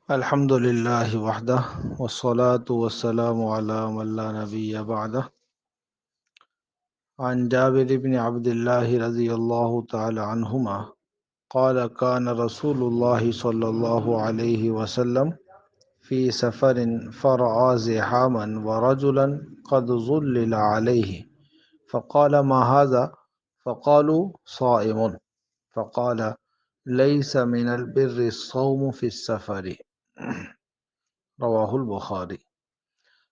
الحمد لله وحده والصلاة والسلام على من لا نبي بعده عن جابر بن عبد الله رضي الله تعالى عنهما قال كان رسول الله صلى الله عليه وسلم في سفر فرعى زحاما ورجلا قد ظلل عليه فقال ما هذا فقالوا صائم فقال ليس من البر الصوم في السفر رواہ البخاری۔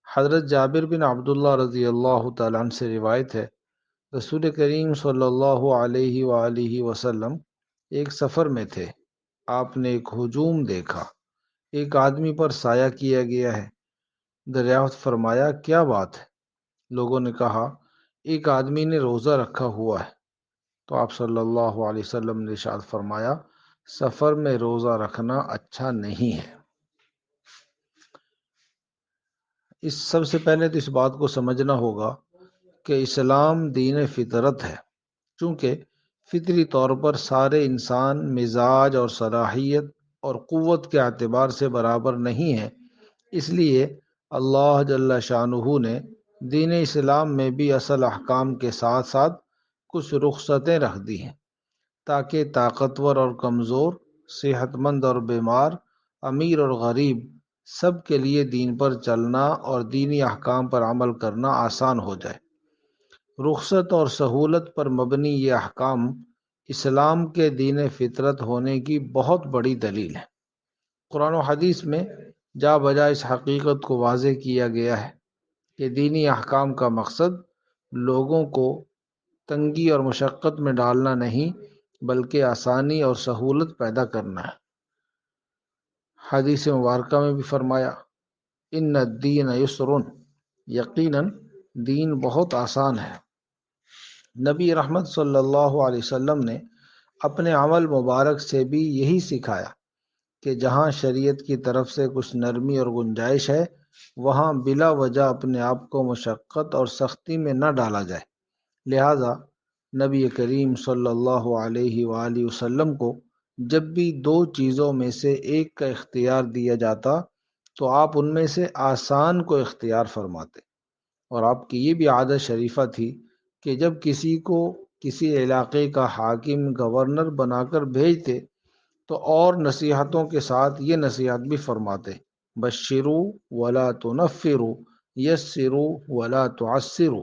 حضرت جابر بن عبداللہ رضی اللہ تعالیٰ عنہ سے روایت ہے، رسول کریم صلی اللہ علیہ وآلہ وسلم ایک سفر میں تھے۔ آپ نے ایک ہجوم دیکھا، ایک آدمی پر سایہ کیا گیا ہے۔ دریافت فرمایا کیا بات ہے؟ لوگوں نے کہا ایک آدمی نے روزہ رکھا ہوا ہے۔ تو آپ صلی اللہ علیہ وسلم نے ارشاد فرمایا سفر میں روزہ رکھنا اچھا نہیں ہے۔ اس سب سے پہلے تو اس بات کو سمجھنا ہوگا کہ اسلام دین فطرت ہے، چونکہ فطری طور پر سارے انسان مزاج اور صلاحیت اور قوت کے اعتبار سے برابر نہیں ہیں۔ اس لیے اللہ جل شانہ نے دین اسلام میں بھی اصل احکام کے ساتھ ساتھ کچھ رخصتیں رکھ دی ہیں تاکہ طاقتور اور کمزور، صحت مند اور بیمار، امیر اور غریب سب کے لیے دین پر چلنا اور دینی احکام پر عمل کرنا آسان ہو جائے۔ رخصت اور سہولت پر مبنی یہ احکام اسلام کے دین فطرت ہونے کی بہت بڑی دلیل ہے۔ قرآن و حدیث میں جا بجا اس حقیقت کو واضح کیا گیا ہے کہ دینی احکام کا مقصد لوگوں کو تنگی اور مشقت میں ڈالنا نہیں بلکہ آسانی اور سہولت پیدا کرنا ہے۔ حدیث مبارکہ میں بھی فرمایا ان الدین یسر، یقیناً دین بہت آسان ہے۔ نبی رحمت صلی اللہ علیہ وسلم نے اپنے عمل مبارک سے بھی یہی سکھایا کہ جہاں شریعت کی طرف سے کچھ نرمی اور گنجائش ہے وہاں بلا وجہ اپنے آپ کو مشقت اور سختی میں نہ ڈالا جائے۔ لہذا نبی کریم صلی اللہ علیہ وآلہ وسلم کو جب بھی دو چیزوں میں سے ایک کا اختیار دیا جاتا تو آپ ان میں سے آسان کو اختیار فرماتے، اور آپ کی یہ بھی عادت شریفہ تھی کہ جب کسی کو کسی علاقے کا حاکم گورنر بنا کر بھیجتے تو اور نصیحتوں کے ساتھ یہ نصیحت بھی فرماتے بشروا ولا تنفروا یسروا ولا تعسروا،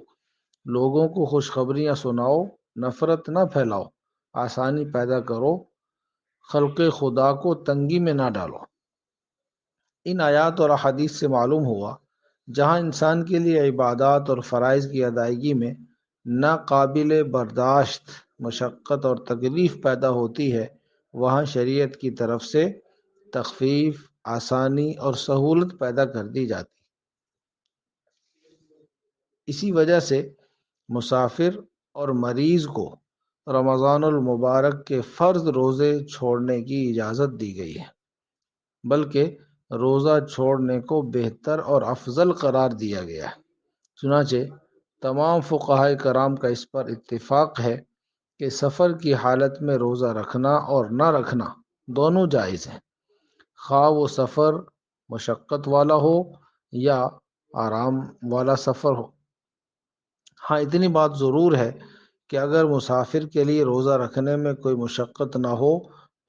لوگوں کو خوشخبریاں سناؤ، نفرت نہ پھیلاؤ، آسانی پیدا کرو، خلق خدا کو تنگی میں نہ ڈالو۔ ان آیات اور احادیث سے معلوم ہوا جہاں انسان کے لیے عبادات اور فرائض کی ادائیگی میں ناقابل برداشت مشقت اور تکلیف پیدا ہوتی ہے وہاں شریعت کی طرف سے تخفیف، آسانی اور سہولت پیدا کر دی جاتی۔ اسی وجہ سے مسافر اور مریض کو رمضان المبارک کے فرض روزے چھوڑنے کی اجازت دی گئی ہے، بلکہ روزہ چھوڑنے کو بہتر اور افضل قرار دیا گیا ہے۔ چنانچہ تمام فقہائے کرام کا اس پر اتفاق ہے کہ سفر کی حالت میں روزہ رکھنا اور نہ رکھنا دونوں جائز ہیں، خواہ وہ سفر مشقت والا ہو یا آرام والا سفر ہو۔ ہاں اتنی بات ضرور ہے کہ اگر مسافر کے لیے روزہ رکھنے میں کوئی مشقت نہ ہو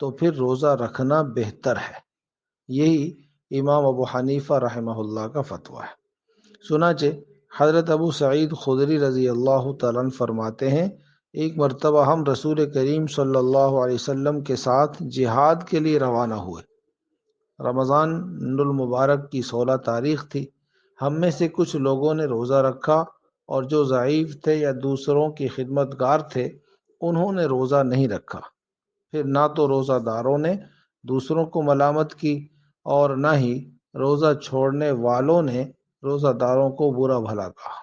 تو پھر روزہ رکھنا بہتر ہے۔ یہی امام ابو حنیفہ رحمہ اللہ کا فتویٰ ہے۔ چنانچہ حضرت ابو سعید خدری رضی اللہ تعالیٰ عنہ فرماتے ہیں ایک مرتبہ ہم رسول کریم صلی اللہ علیہ وسلم کے ساتھ جہاد کے لیے روانہ ہوئے۔ رمضان المبارک کی 16 تاریخ تھی۔ ہم میں سے کچھ لوگوں نے روزہ رکھا اور جو ضعیف تھے یا دوسروں کی خدمت گار تھے انہوں نے روزہ نہیں رکھا۔ پھر نہ تو روزہ داروں نے دوسروں کو ملامت کی اور نہ ہی روزہ چھوڑنے والوں نے روزہ داروں کو برا بھلا کہا۔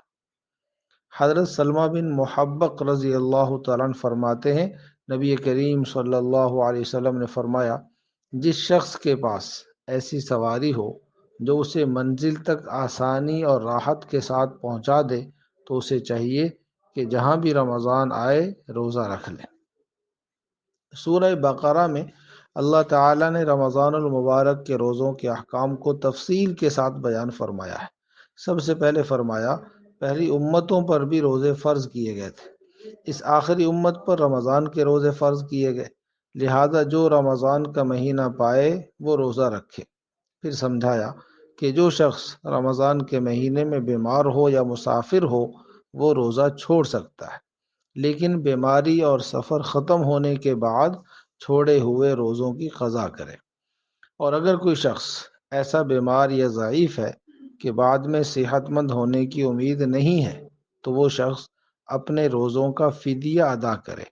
حضرت سلمہ بن محبق رضی اللہ تعالیٰ عنہ فرماتے ہیں نبی کریم صلی اللہ علیہ وسلم نے فرمایا جس شخص کے پاس ایسی سواری ہو جو اسے منزل تک آسانی اور راحت کے ساتھ پہنچا دے تو اسے چاہیے کہ جہاں بھی رمضان آئے روزہ رکھ لے۔ سورہ بقرہ میں اللہ تعالیٰ نے رمضان المبارک کے روزوں کے احکام کو تفصیل کے ساتھ بیان فرمایا ہے۔ سب سے پہلے فرمایا، پہلی امتوں پر بھی روزے فرض کیے گئے تھے، اس آخری امت پر رمضان کے روزے فرض کیے گئے، لہذا جو رمضان کا مہینہ پائے وہ روزہ رکھے۔ پھر سمجھایا کہ جو شخص رمضان کے مہینے میں بیمار ہو یا مسافر ہو وہ روزہ چھوڑ سکتا ہے، لیکن بیماری اور سفر ختم ہونے کے بعد چھوڑے ہوئے روزوں کی قضا کرے۔ اور اگر کوئی شخص ایسا بیمار یا ضعیف ہے کہ بعد میں صحت مند ہونے کی امید نہیں ہے تو وہ شخص اپنے روزوں کا فدیہ ادا کرے۔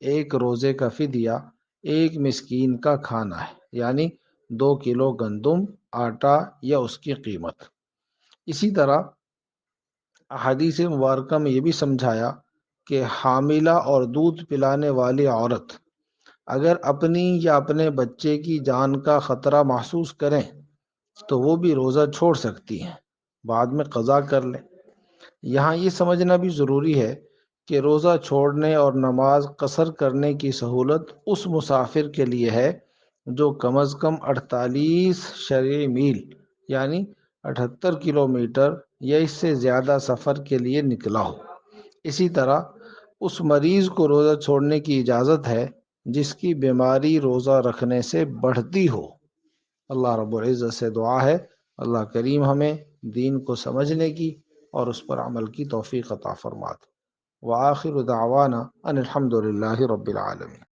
ایک روزے کا فدیہ ایک مسکین کا کھانا ہے، یعنی 2 کلو گندم، آٹا یا اس کی قیمت۔ اسی طرح احادیث مبارکہ میں یہ بھی سمجھایا کہ حاملہ اور دودھ پلانے والی عورت اگر اپنی یا اپنے بچے کی جان کا خطرہ محسوس کریں تو وہ بھی روزہ چھوڑ سکتی ہیں، بعد میں قضا کر لیں۔ یہاں یہ سمجھنا بھی ضروری ہے کہ روزہ چھوڑنے اور نماز قصر کرنے کی سہولت اس مسافر کے لیے ہے جو کم از کم 48 شرعی میل یعنی 78 کلومیٹر یا اس سے زیادہ سفر کے لیے نکلا ہو۔ اسی طرح اس مریض کو روزہ چھوڑنے کی اجازت ہے جس کی بیماری روزہ رکھنے سے بڑھتی ہو۔ اللہ رب العزت سے دعا ہے اللہ کریم ہمیں دین کو سمجھنے کی اور اس پر عمل کی توفیق عطا فرمائے۔ وآخر دعوانا ان الحمد للہ رب العالمین۔